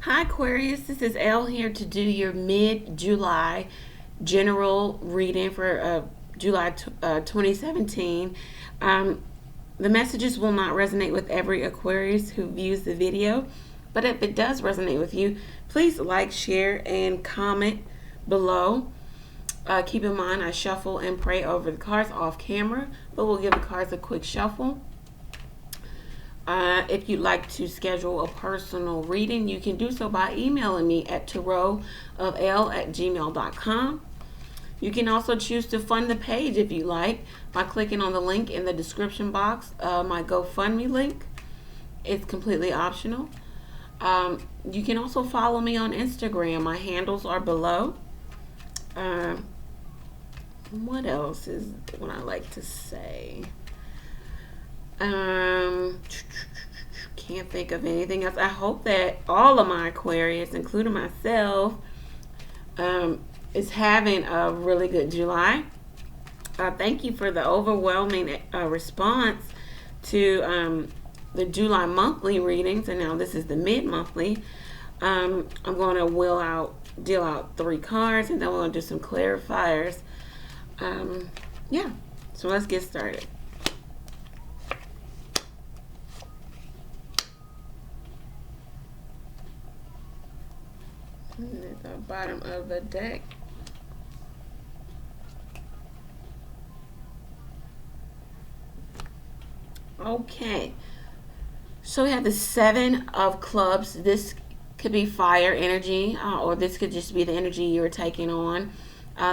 Hi Aquarius, this is Elle here to do your mid-July general reading for July 2017. The messages will not resonate with every Aquarius who views the video, but if it does resonate with you, please like, share, and comment below. Keep in mind I shuffle and pray over the cards off camera, but we'll give the cards a quick shuffle. If you'd like to schedule a personal reading, you can do so by emailing me at tarotofelle@gmail.com. You can also choose to fund the page if you like by clicking on the link in the description box, my GoFundMe link. It's completely optional. You can also follow me on Instagram. My handles are below. What else is what I like to say? Can't think of anything else. I hope that all of my Aquarius, including myself, is having a really good July. Thank you for the overwhelming response to the July monthly readings, and now this is the mid-monthly. I'm going to deal out 3 cards, and then we're going to do some clarifiers. Yeah, so let's get started. At the bottom of the deck. Okay, so we have the 7 of clubs. This could be fire energy, or this could just be the energy you're taking on.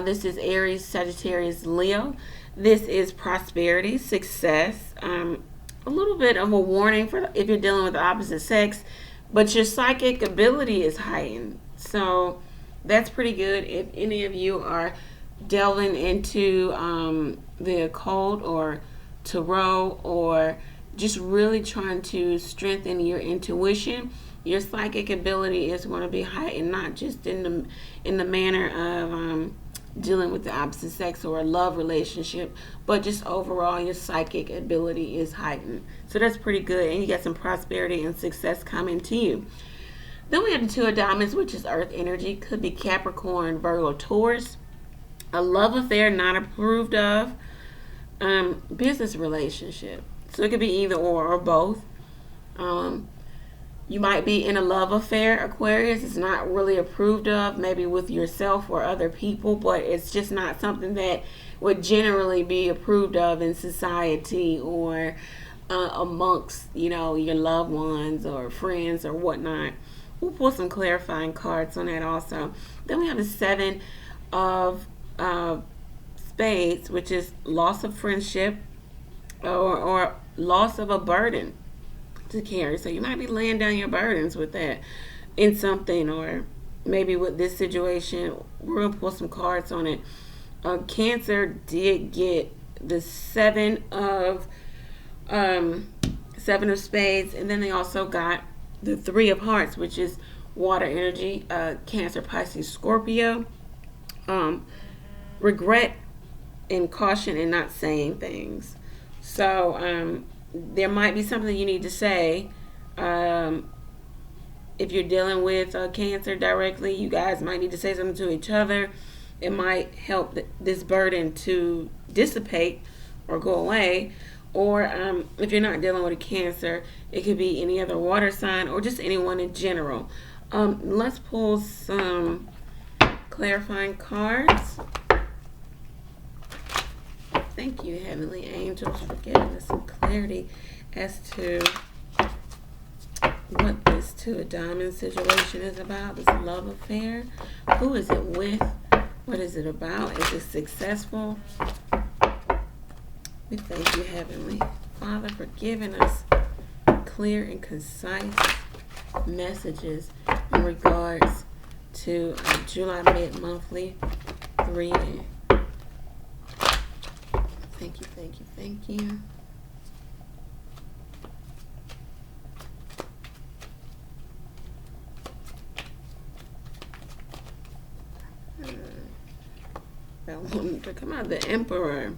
This is Aries, Sagittarius, Leo. This is prosperity, success, a little bit of a warning for if you're dealing with the opposite sex, but your psychic ability is heightened. So that's pretty good if any of you are delving into the occult or tarot, or just really trying to strengthen your intuition. Your psychic ability is going to be heightened, not just in the manner of dealing with the opposite sex or a love relationship, but just overall your psychic ability is heightened. So that's pretty good, and you got some prosperity and success coming to you. Then we have the 2 of diamonds, which is earth energy. Could be Capricorn, Virgo, Taurus. A love affair not approved of. Business relationship. So it could be either or both. You might be in a love affair, Aquarius. It's not really approved of, maybe with yourself or other people, but it's just not something that would generally be approved of in society or amongst, your loved ones or friends or whatnot. We'll pull some clarifying cards on that also. Then we have the 7 of spades, which is loss of friendship or loss of a burden to carry. So you might be laying down your burdens with that in something, or maybe with this situation. We're going to pull some cards on it. Cancer did get the 7 of spades, and then they also got the 3 of hearts, which is water energy. Cancer, Pisces, Scorpio. Regret and caution in not saying things. So there might be something you need to say. If you're dealing with Cancer directly, you guys might need to say something to each other. It might help this burden to dissipate or go away. Or if you're not dealing with a Cancer, it could be any other water sign or just anyone in general. Let's pull some clarifying cards. Thank you, Heavenly Angels, for giving us some clarity as to what this 2 of diamonds situation is about, this love affair. Who is it with? What is it about? Is it successful? We thank you, Heavenly Father, for giving us clear and concise messages in regards to July mid-monthly reading. Thank you, thank you, thank you. That one to come out, the Emperor.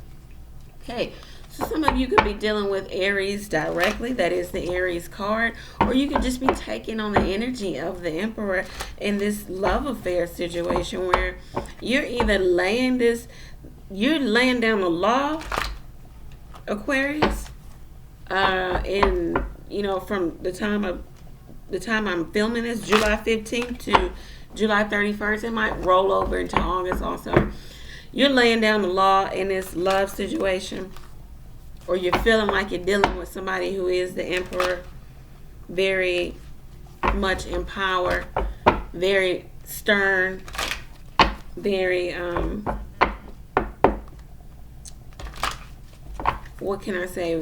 Okay, So some of you could be dealing with Aries directly. That is the Aries card. Or you could just be taking on the energy of the Emperor in this love affair situation where you're either laying down the law, Aquarius, in, from the time I'm filming this, July 15th to July 31st. It might roll over into August also. You're laying down the law in this love situation, or you're feeling like you're dealing with somebody who is the Emperor, very much in power, very stern, very what can I say?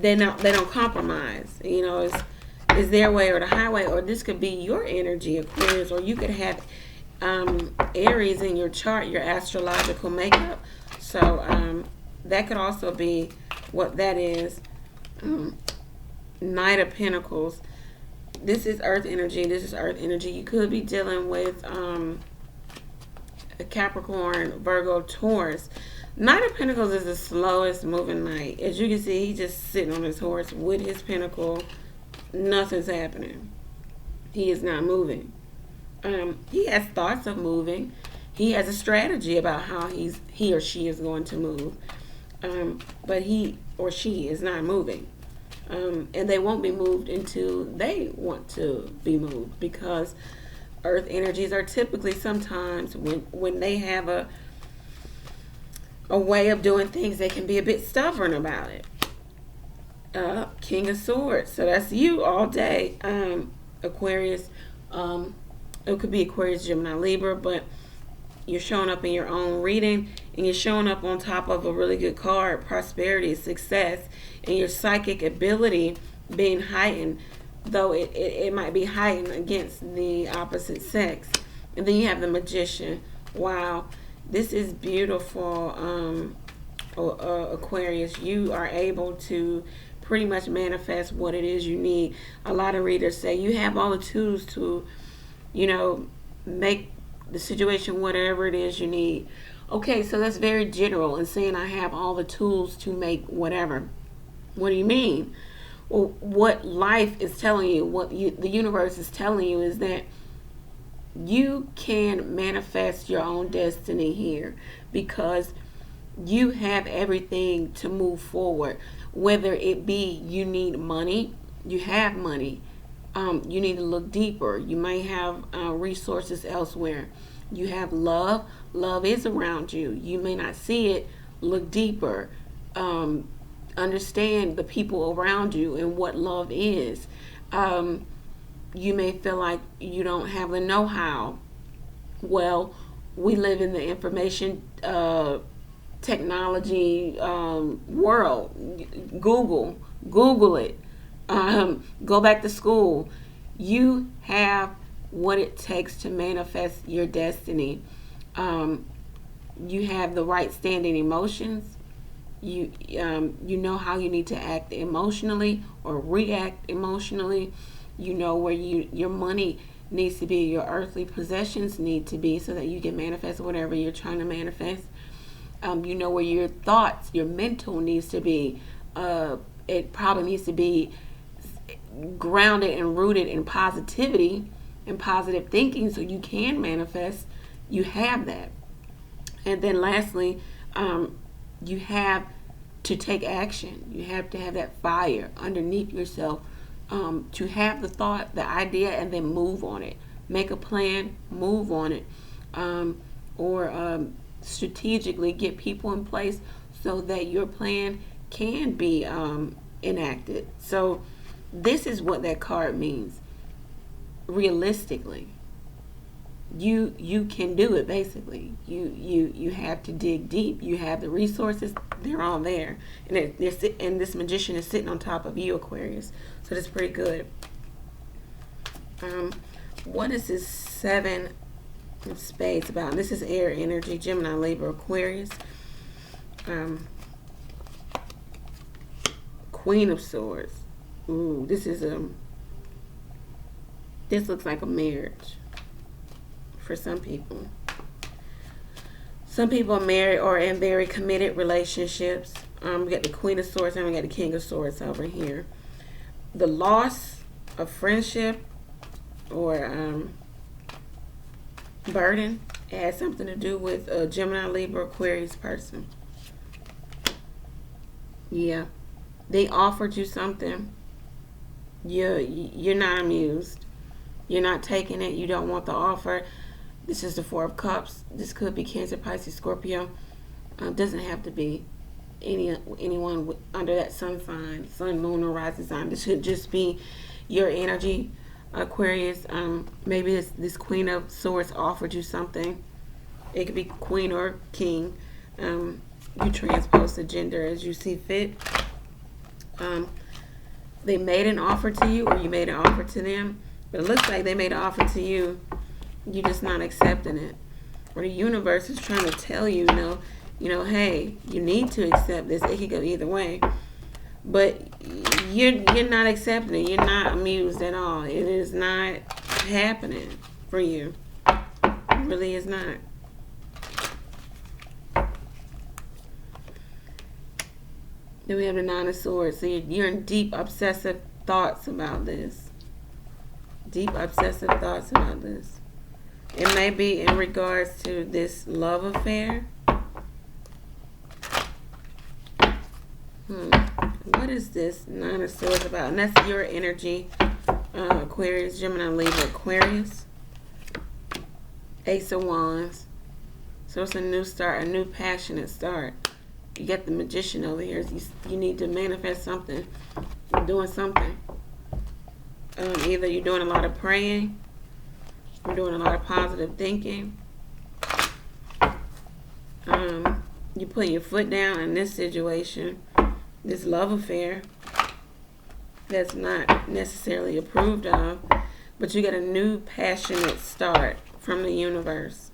They don't compromise. It's their way or the highway. Or this could be your energy, Aquarius, or you could have Aries in your chart, your astrological makeup. So that could also be what that is. Knight of Pentacles. This is Earth energy. This is Earth energy. You could be dealing with a Capricorn, Virgo, Taurus. Knight of Pentacles is the slowest moving knight. As you can see, he's just sitting on his horse with his pentacle. Nothing's happening. He is not moving. He has thoughts of moving. He has a strategy about how he or she is going to move. But he or she is not moving. And they won't be moved until they want to be moved, because Earth energies are typically sometimes when they have a way of doing things, they can be a bit stubborn about it. King of Swords. So that's you all day, Aquarius. It could be Aquarius, Gemini, Libra, but you're showing up in your own reading, and you're showing up on top of a really good card, prosperity, success, and your psychic ability being heightened, though it might be heightened against the opposite sex. And then you have the Magician. Wow, this is beautiful, Aquarius. You are able to pretty much manifest what it is you need. A lot of readers say you have all the tools to, make the situation whatever it is you need. Okay, so that's very general and saying I have all the tools to make whatever. What do you mean? Well, what life is telling you, the universe is telling you, is that you can manifest your own destiny here, because you have everything to move forward. Whether it be you need money, you have money. You need to look deeper. You may have resources elsewhere. You have love. Love is around you. You may not see it. Look deeper. Understand the people around you and what love is. You may feel like you don't have the know-how. Well, we live in the information technology world. Google it. Go back to school. You have what it takes to manifest your destiny. You have the right standing emotions. You know how you need to act emotionally or react emotionally. You know where your money needs to be, your earthly possessions need to be, so that you can manifest whatever you're trying to manifest. You know where your thoughts, your mental needs to be. It probably needs to be grounded and rooted in positivity and positive thinking, so you can manifest. You have that. And then lastly, you have to take action. You have to have that fire underneath yourself, to have the thought, the idea, and then move on it. Make a plan, move on it, or strategically get people in place so that your plan can be enacted. So this is what that card means. Realistically, you can do it. Basically, you have to dig deep. You have the resources; they're all there, and this Magician is sitting on top of you, Aquarius. So that's pretty good. What is this Seven of Spades about? This is air energy, Gemini, Libra, Aquarius. Queen of Swords. Ooh, this looks like a marriage for some people. Some people are married or in very committed relationships. We got the Queen of Swords and we got the King of Swords over here. The loss of friendship or burden. It has something to do with a Gemini, Libra, Aquarius person. Yeah. They offered you something. You're not amused. You're not taking it. You don't want the offer. This is the Four of Cups. This could be Cancer, Pisces, Scorpio. Doesn't have to be anyone under that sun sign, sun, moon, or rising sign. This could just be your energy, Aquarius. Maybe this Queen of Swords offered you something. It could be Queen or King. You transpose the gender as you see fit. They made an offer to you, or you made an offer to them. But it looks like they made an offer to you. You're just not accepting it. Or the universe is trying to tell you, hey, you need to accept this. It could go either way. But you're not accepting it. You're not amused at all. It is not happening for you. It really is not. Then we have the Nine of Swords. So you're in deep obsessive thoughts about this. Deep obsessive thoughts about this. It may be in regards to this love affair. What is this Nine of Swords about? And that's your energy, Aquarius, Gemini, Libra, Aquarius. Ace of Wands. So it's a new start, a new passionate start. You got the Magician over here. You need to manifest something. You're doing something. Either you're doing a lot of praying. You're doing a lot of positive thinking. You put your foot down in this situation. This love affair that's not necessarily approved of. But you get a new passionate start from the universe.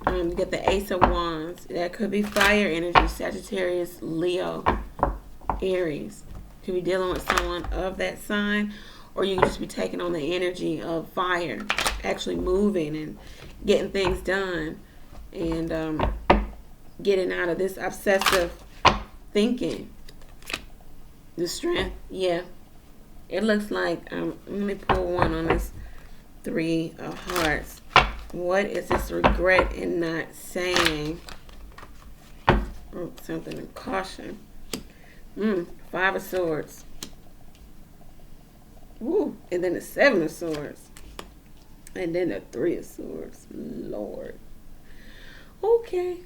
You get the Ace of Wands. That could be fire energy, Sagittarius, Leo, Aries. Could be dealing with someone of that sign, or you could just be taking on the energy of fire, actually moving and getting things done, and getting out of this obsessive thinking. The Strength, yeah. It looks like, let me pull one on this Three of Hearts. What is this regret in not saying? Something in caution. Five of Swords. Woo. And then the Seven of Swords. And then the Three of Swords. Lord. Okay.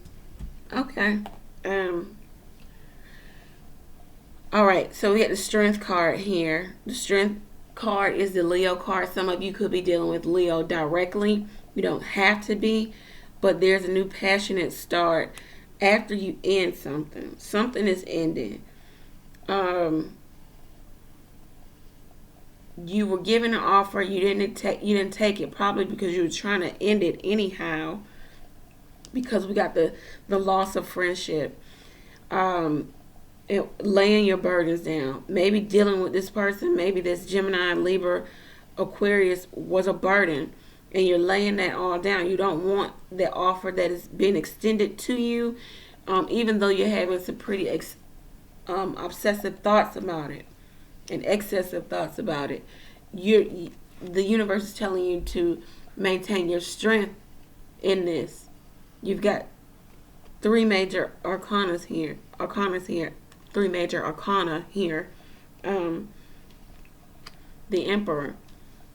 All right. So we got the Strength card here. The Strength card is the Leo card. Some of you could be dealing with Leo directly. You don't have to be, but there's a new passionate start after you end something. Something is ending. You were given an offer, you didn't take it, probably because you were trying to end it anyhow, because we got the loss of friendship. Laying your burdens down. Maybe dealing with this person, maybe this Gemini, Libra, Aquarius was a burden. And you're laying that all down. You don't want that offer that is being extended to you, even though you're having some pretty obsessive thoughts about it and excessive thoughts about it. The universe is telling you to maintain your strength in this. You've got three major arcanas here. Three major arcana here. The Emperor.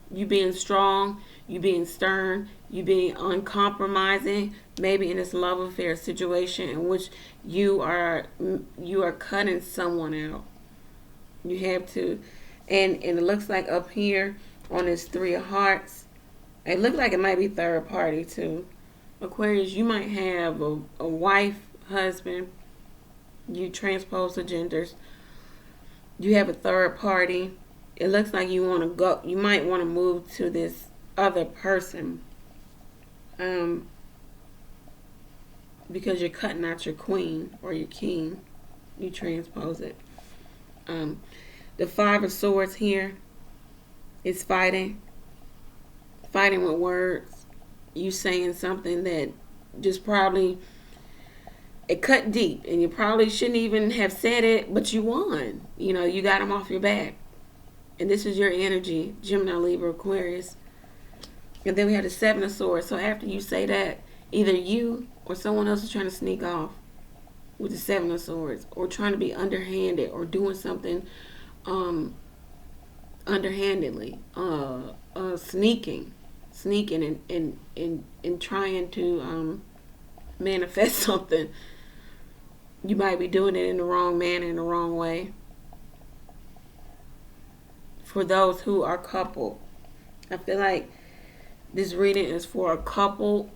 You being strong, you being stern, you being uncompromising, maybe in this love affair situation in which you are cutting someone out. You have to, and it looks like up here on this Three of Hearts, it looks like it might be third party too. Aquarius, you might have a wife, husband, you transpose the genders, you have a third party. It looks like you might want to move to this other person, because you're cutting out your queen or your king. You transpose it. The Five of Swords here is fighting with words. You saying something that just probably, it cut deep, and you probably shouldn't even have said it, but you won. You know, you got them off your back. And this is your energy, Gemini, Libra, Aquarius. And then we have the Seven of Swords. So after you say that, either you or someone else is trying to sneak off with the Seven of Swords, or trying to be underhanded, or doing something underhandedly, sneaking and trying to manifest something. You might be doing it in the wrong manner, in the wrong way. For those who are coupled, I feel like this reading is for a couple,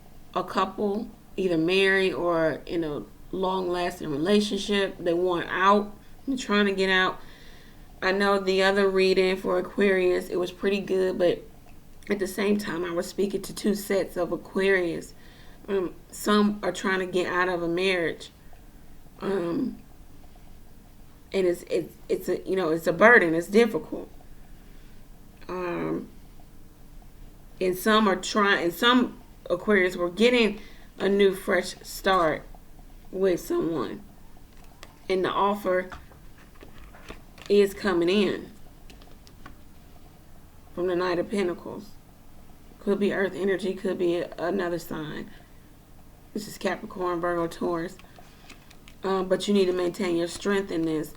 either married or in a long-lasting relationship. They want out. They're trying to get out. I know the other reading for Aquarius, it was pretty good, but at the same time, I was speaking to two sets of Aquarius. Some are trying to get out of a marriage, and it's a, you know, it's a burden. It's difficult. And some are trying, and some Aquarius were getting a new fresh start with someone, and the offer is coming in from the Knight of Pentacles. Could be Earth energy, could be another sign. This is Capricorn, Virgo, Taurus. But you need to maintain your strength in this.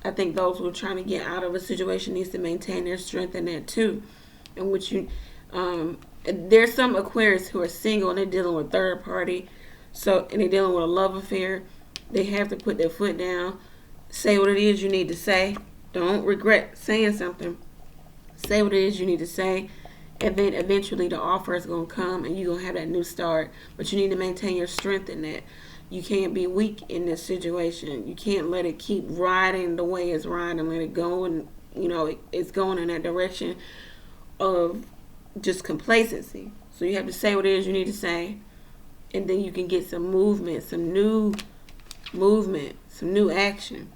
I think those who are trying to get out of a situation needs to maintain their strength in that too. And which you, there's some Aquarius who are single and they're dealing with third party. So, and they're dealing with a love affair. They have to put their foot down. Say what it is you need to say. Don't regret saying something. Say what it is you need to say. And then eventually the offer is going to come and you're going to have that new start. But you need to maintain your strength in that. You can't be weak in this situation. You can't let it keep riding the way it's riding. Let it go, and you know it's going in that direction of just complacency. So you have to say what it is you need to say, and then you can get some movement, some new action.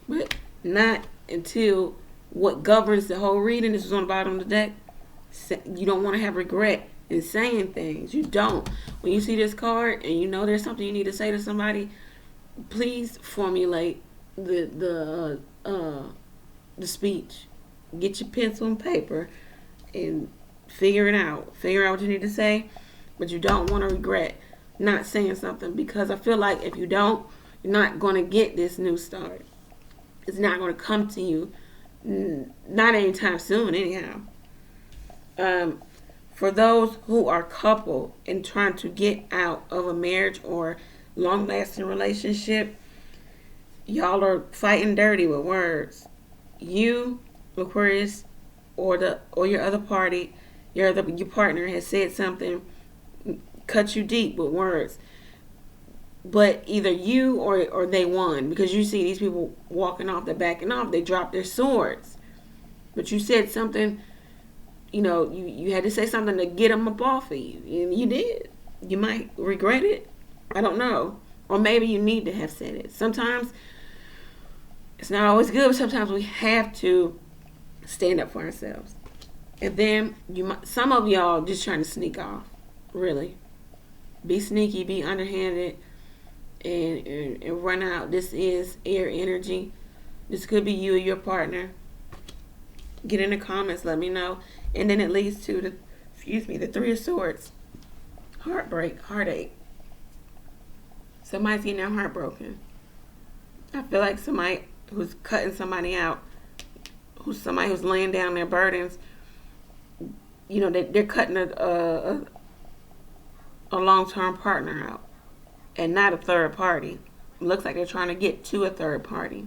But not until what governs the whole reading. This is on the bottom of the deck. You don't want to have regret in saying things. You don't. When you see this card and you know there's something you need to say to somebody, please formulate the speech. Get your pencil and paper and figure it out. Figure out what you need to say, but you don't want to regret not saying something, because I feel like if you don't, you're not going to get this new start. It's not going to come to you, not anytime soon anyhow. For those who are coupled and trying to get out of a marriage or long-lasting relationship, y'all are fighting dirty with words. You, Aquarius, or your other party, your partner has said something, cut you deep with words. But either you or they won, because you see these people walking off, they're backing off, they dropped their swords. But you said something. You know, you had to say something to get them up off of you. And you did. You might regret it. I don't know. Or maybe you need to have said it. Sometimes it's not always good, but sometimes we have to stand up for ourselves. And then some of y'all just trying to sneak off. Really. Be sneaky, be underhanded, and run out. This is air energy. This could be you or your partner. Get in the comments, let me know. And then it leads to the Three of Swords. Heartbreak, heartache. Somebody's getting their heart broken. I feel like somebody who's cutting somebody out, somebody who's laying down their burdens, you know, they're cutting a long-term partner out, and not a third party. It looks like they're trying to get to a third party.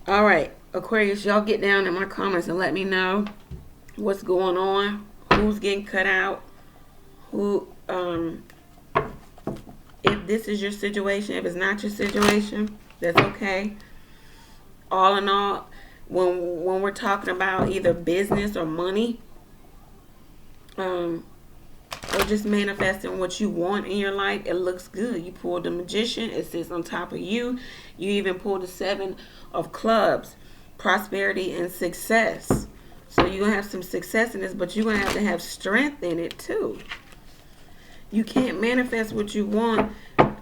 All right, Aquarius, y'all get down in my comments and let me know what's going on, who's getting cut out, if this is your situation. If it's not your situation, that's okay. All in all, when we're talking about either business or money, or just manifesting what you want in your life, it looks good. You pulled the Magician, it sits on top of you. You even pulled the Seven of Clubs, prosperity and success. So you're going to have some success in this, but you're going to have strength in it too. You can't manifest what you want,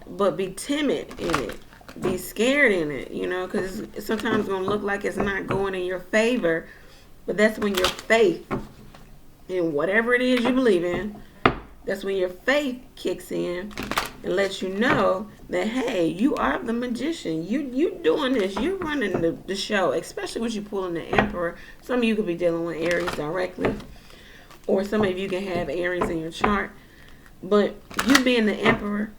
but be timid in it. Be scared in it, you know, because it's sometimes going to look like it's not going in your favor. But that's when your faith in whatever it is you believe in, that's when your faith kicks in and lets you know that, hey, you are the magician. You doing this. You're running the show, especially when you pull in the Emperor. Some of you could be dealing with Aries directly, or some of you can have Aries in your chart. But you being the Emperor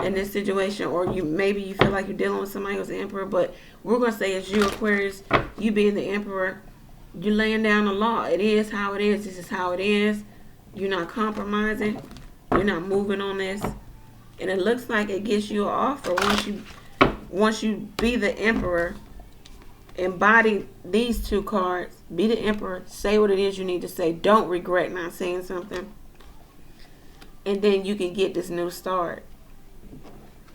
in this situation, or maybe you feel like you're dealing with somebody who's the Emperor, but we're going to say it's you, Aquarius, you being the Emperor, you're laying down the law. It is how it is. This is how it is. You're not compromising. You're not moving on this. And it looks like it gets you an offer once you be the Emperor, embody these two cards, be the Emperor, say what it is you need to say. Don't regret not saying something. And then you can get this new start.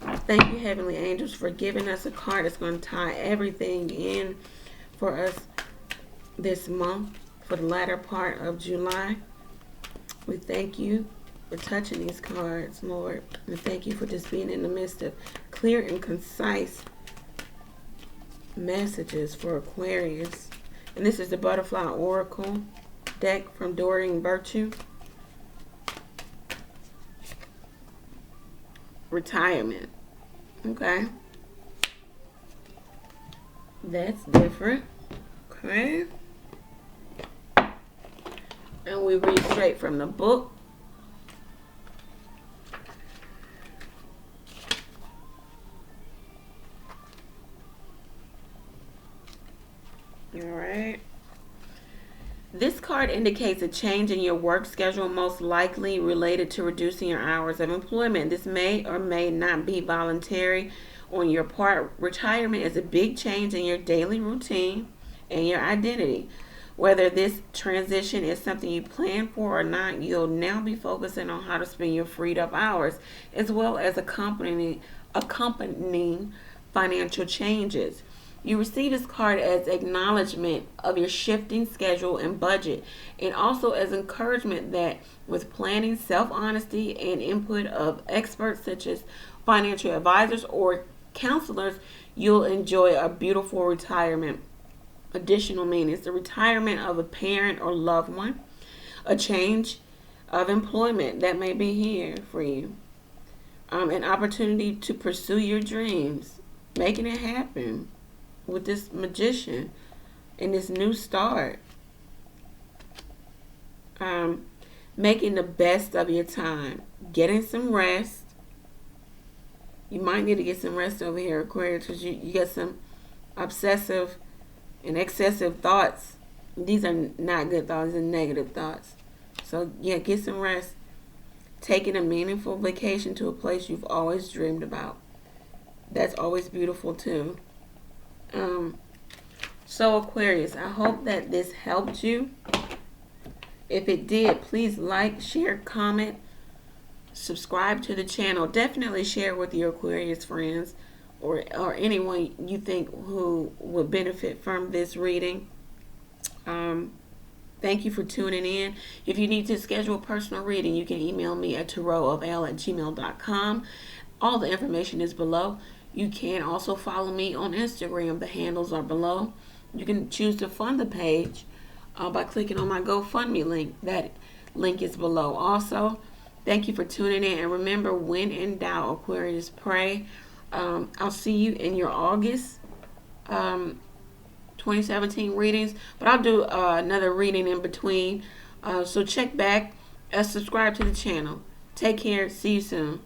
Thank you, Heavenly Angels, for giving us a card that's going to tie everything in for us this month, for the latter part of July. We thank you for touching these cards, Lord. And thank you for just being in the midst of clear and concise messages for Aquarius. And this is the Butterfly Oracle deck from Doreen Virtue. Retirement. Okay. That's different. Okay. And we read straight from the book. All right. This card indicates a change in your work schedule, most likely related to reducing your hours of employment. This may or may not be voluntary on your part. Retirement is a big change in your daily routine and your identity. Whether this transition is something you plan for or not, you'll now be focusing on how to spend your freed up hours, as well as accompanying financial changes. You receive this card as acknowledgement of your shifting schedule and budget, and also as encouragement that with planning, self-honesty, and input of experts such as financial advisors or counselors, you'll enjoy a beautiful retirement. Additional meanings: the retirement of a parent or loved one, a change of employment that may be here for you, an opportunity to pursue your dreams, making it happen with this magician and this new start, making the best of your time, getting some rest. You might need to get some rest over here, Aquarius, because you got some obsessive and excessive thoughts. These are not good thoughts, these are negative thoughts. So yeah, get some rest. Taking a meaningful vacation to a place you've always dreamed about. That's always beautiful too. So Aquarius, I hope that this helped you. If it did, please like, share, comment, subscribe to the channel. Definitely share with your Aquarius friends or anyone you think who would benefit from this reading. Thank you for tuning in. If you need to schedule a personal reading, you can email me at TarotofElle@gmail.com. All the information is below. You can also follow me on Instagram. The handles are below. You can choose to fund the page by clicking on my GoFundMe link. That link is below also. Thank you for tuning in. And remember, when in doubt, Aquarius, pray. I'll see you in your August 2017 readings. But I'll do another reading in between. So check back. Subscribe to the channel. Take care. See you soon.